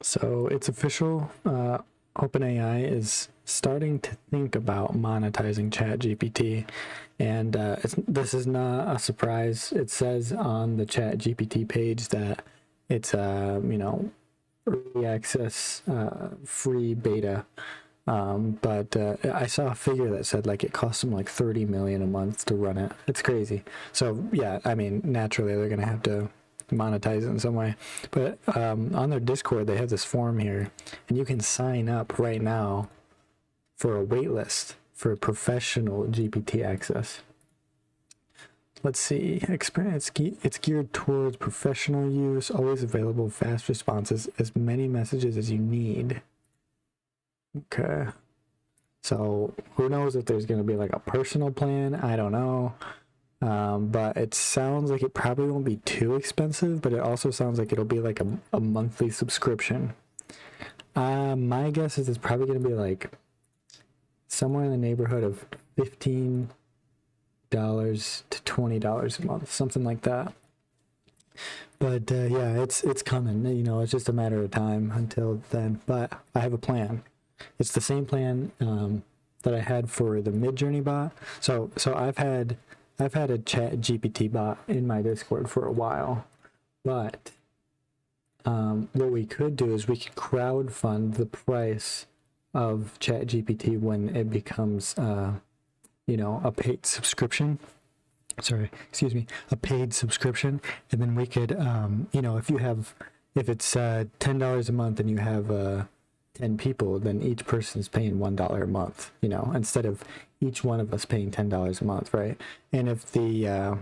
So it's official. OpenAI is starting to think about monetizing ChatGPT, and this is not a surprise. It says on the ChatGPT page that it's early access, free beta. But I saw a figure that said like it costs them like 30 million a month to run it. It's crazy. So yeah, I mean, naturally they're gonna have to monetize it in some way. But on their Discord, they have this form here, and you can sign up right now for a waitlist for professional GPT access. Let's see, experience. It's geared towards professional use, always available, fast responses, as many messages as you need. Okay. So who knows if there's going to be like a personal plan? I don't know. But it sounds like it probably won't be too expensive, but it also sounds like it'll be like a monthly subscription. My guess is it's probably going to be like somewhere in the neighborhood of $15 to $20 a month, something like that. But yeah, it's coming. You know, it's just a matter of time until then. But I have a plan. It's the same plan that I had for the Midjourney bot. So I've had a ChatGPT bot in my Discord for a while, but what we could do is we could crowdfund the price of ChatGPT when it becomes a paid subscription. Sorry, excuse me, a paid subscription, and then we could if it's $10 a month and you have 10 people, then each person's paying $1 a month, instead of each one of us paying $10 a month, right? And if the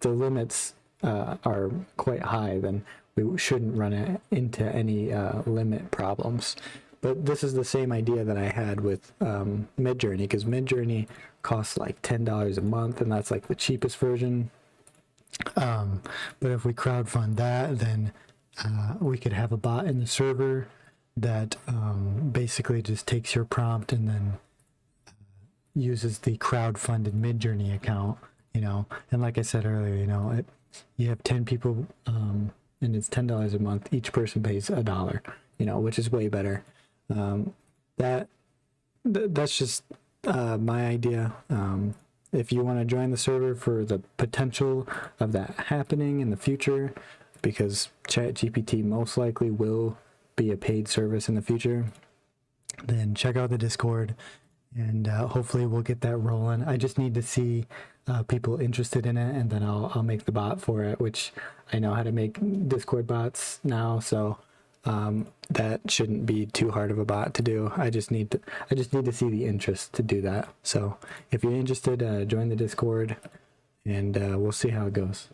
limits are quite high, then we shouldn't run it into any limit problems. But this is the same idea that I had with Midjourney, because Midjourney costs like $10 a month, and that's like the cheapest version. But if we crowdfund that, then we could have a bot in the server that basically just takes your prompt and then uses the crowdfunded Midjourney account, and like I said earlier, you have 10 people and it's $10 a month. Each person pays $1, which is way better. That's just my idea. If you want to join the server for the potential of that happening in the future, because ChatGPT most likely will be a paid service in the future, then check out the Discord, and hopefully we'll get that rolling. I just need to see people interested in it, and then I'll make the bot for it, which I know how to make Discord bots now, so that shouldn't be too hard of a bot to do. I just need to see the interest to do that. So if you're interested, join the Discord, and we'll see how it goes.